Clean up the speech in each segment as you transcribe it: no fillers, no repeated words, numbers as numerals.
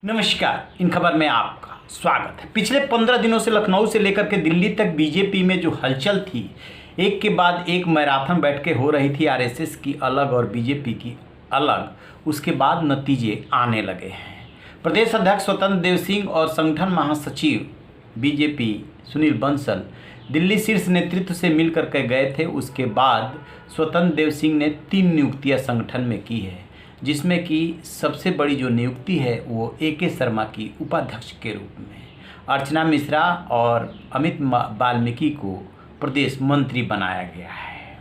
नमस्कार। इन खबर में आपका स्वागत है। पिछले 15 दिनों से लखनऊ से लेकर के दिल्ली तक बीजेपी में जो हलचल थी, एक के बाद एक मैराथन बैठकें हो रही थी, आरएसएस की अलग और बीजेपी की अलग। उसके बाद नतीजे आने लगे हैं। प्रदेश अध्यक्ष स्वतंत्र देव सिंह और संगठन महासचिव बीजेपी सुनील बंसल दिल्ली शीर्ष नेतृत्व से मिल करके गए थे। उसके बाद स्वतंत्र देव सिंह ने 3 नियुक्तियां संगठन में की है, जिसमें कि सबसे बड़ी जो नियुक्ति है वो AK शर्मा की उपाध्यक्ष के रूप में, अर्चना मिश्रा और अमित वाल्मीकि को प्रदेश मंत्री बनाया गया है।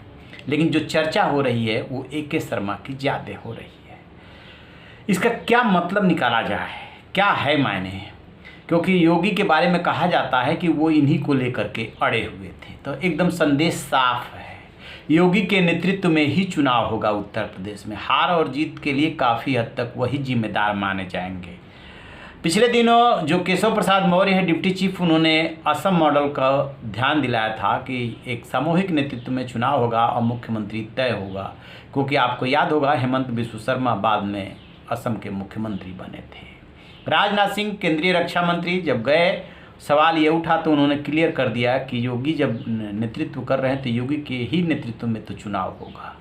लेकिन जो चर्चा हो रही है वो AK शर्मा की ज़्यादा हो रही है। इसका क्या मतलब निकाला जाए, क्या है मायने? क्योंकि योगी के बारे में कहा जाता है कि वो इन्हीं को लेकर के अड़े हुए थे, तो एकदम संदेश साफ है। योगी के नेतृत्व में ही चुनाव होगा उत्तर प्रदेश में। हार और जीत के लिए काफ़ी हद तक वही जिम्मेदार माने जाएंगे। पिछले दिनों जो केशव प्रसाद मौर्य हैं डिप्टी चीफ, उन्होंने असम मॉडल का ध्यान दिलाया था कि एक सामूहिक नेतृत्व में चुनाव होगा और मुख्यमंत्री तय होगा। क्योंकि आपको याद होगा हेमंत बिस्व शर्मा बाद में असम के मुख्यमंत्री बने थे। राजनाथ सिंह केंद्रीय रक्षा मंत्री जब गए, सवाल ये उठा तो उन्होंने क्लियर कर दिया कि योगी जब नेतृत्व कर रहे हैं तो योगी के ही नेतृत्व में तो चुनाव होगा।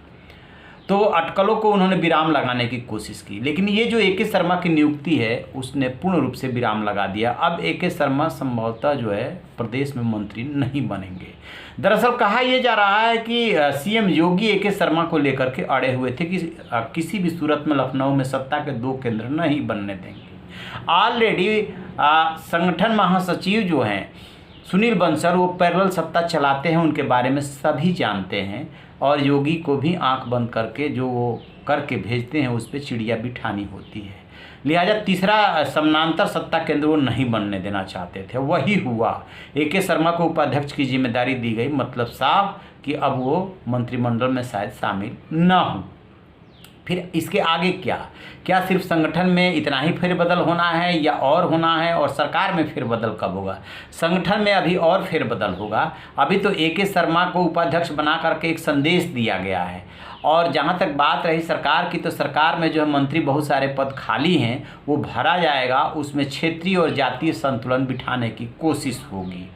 तो अटकलों को उन्होंने विराम लगाने की कोशिश की, लेकिन ये जो AK शर्मा की नियुक्ति है उसने पूर्ण रूप से विराम लगा दिया। अब AK शर्मा संभवतः जो है प्रदेश में मंत्री नहीं बनेंगे। दरअसल कहा यह जा रहा है कि CM योगी AK शर्मा को लेकर के अड़े हुए थे कि किसी भी सूरत में लखनऊ में सत्ता के 2 केंद्र नहीं बनने देंगे। ऑलरेडी संगठन महासचिव जो हैं सुनील बंसल, वो पैरेलल सत्ता चलाते हैं, उनके बारे में सभी जानते हैं। और योगी को भी आंख बंद करके जो वो करके भेजते हैं उस पर चिड़िया बिठानी होती है। लिहाजा तीसरा समानांतर सत्ता केंद्र वो नहीं बनने देना चाहते थे, वही हुआ। AK शर्मा को उपाध्यक्ष की जिम्मेदारी दी गई, मतलब साफ कि अब वो मंत्रिमंडल में शायद शामिल न हो। फिर इसके आगे क्या सिर्फ संगठन में इतना ही फेरबदल होना है या और होना है? और सरकार में फेरबदल कब होगा? संगठन में अभी और फेरबदल होगा। अभी तो AK शर्मा को उपाध्यक्ष बना करके एक संदेश दिया गया है। और जहाँ तक बात रही सरकार की, तो सरकार में जो है मंत्री बहुत सारे पद खाली हैं, वो भरा जाएगा। उसमें क्षेत्रीय और जातीय संतुलन बिठाने की कोशिश होगी।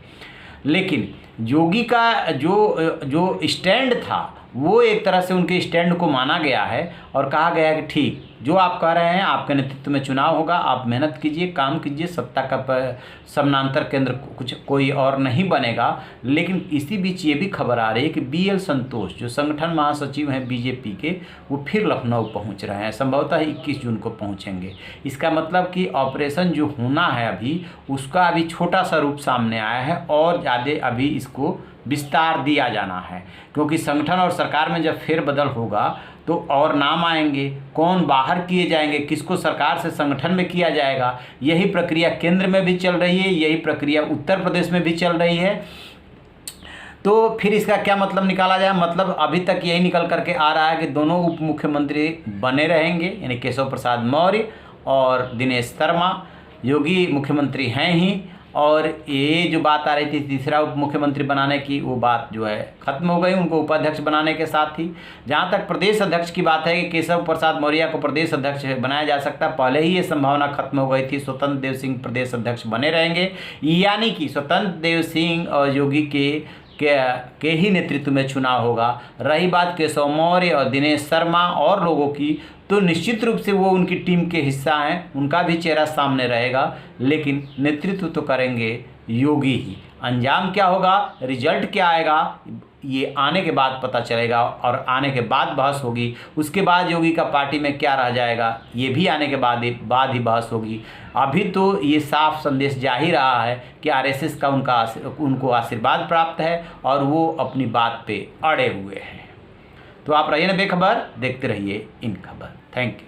लेकिन योगी का जो स्टैंड था वो एक तरह से उनके स्टैंड को माना गया है और कहा गया है कि ठीक जो आप कह रहे हैं, आपके नेतृत्व में चुनाव होगा, आप मेहनत कीजिए, काम कीजिए, सत्ता का समानांतर केंद्र कुछ कोई और नहीं बनेगा। लेकिन इसी बीच ये भी खबर आ रही है कि BL संतोष जो संगठन महासचिव हैं बीजेपी के, वो फिर लखनऊ पहुंच रहे हैं। संभवतः 21 जून को पहुंचेंगे। इसका मतलब कि ऑपरेशन जो होना है अभी, उसका अभी छोटा सा रूप सामने आया है और ज़्यादा अभी इसको विस्तार दिया जाना है। क्योंकि संगठन और सरकार में जब फेरबदल होगा तो और नाम आएंगे, कौन बाहर किए जाएंगे, किसको सरकार से संगठन में किया जाएगा। यही प्रक्रिया केंद्र में भी चल रही है, यही प्रक्रिया उत्तर प्रदेश में भी चल रही है। तो फिर इसका क्या मतलब निकाला जाए? मतलब अभी तक यही निकल करके आ रहा है कि दोनों उप मुख्यमंत्री बने रहेंगे, यानी केशव प्रसाद मौर्य और दिनेश शर्मा। योगी मुख्यमंत्री हैं ही, और ये जो बात आ रही थी तीसरा उप मुख्यमंत्री बनाने की, वो बात जो है खत्म हो गई उनको उपाध्यक्ष बनाने के साथ ही। जहाँ तक प्रदेश अध्यक्ष की बात है कि केशव प्रसाद मौर्य को प्रदेश अध्यक्ष बनाया जा सकता है, पहले ही ये संभावना खत्म हो गई थी। स्वतंत्र देव सिंह प्रदेश अध्यक्ष बने रहेंगे, यानी कि स्वतंत्र देव सिंह और योगी के ही नेतृत्व में चुनाव होगा। रही बात केशव मौर्य और दिनेश शर्मा और लोगों की, तो निश्चित रूप से वो उनकी टीम के हिस्सा हैं, उनका भी चेहरा सामने रहेगा। लेकिन नेतृत्व तो करेंगे योगी ही। अंजाम क्या होगा, रिजल्ट क्या आएगा, ये आने के बाद पता चलेगा। और आने के बाद बहस होगी। उसके बाद योगी का पार्टी में क्या रह जाएगा, ये भी आने के बाद ही बहस होगी। अभी तो ये साफ संदेश जा ही रहा है कि RSS का उनको आशीर्वाद प्राप्त है और वो अपनी बात पे अड़े हुए हैं। तो आप रहिए ना बेखबर, देखते रहिए इन खबर। Thank you.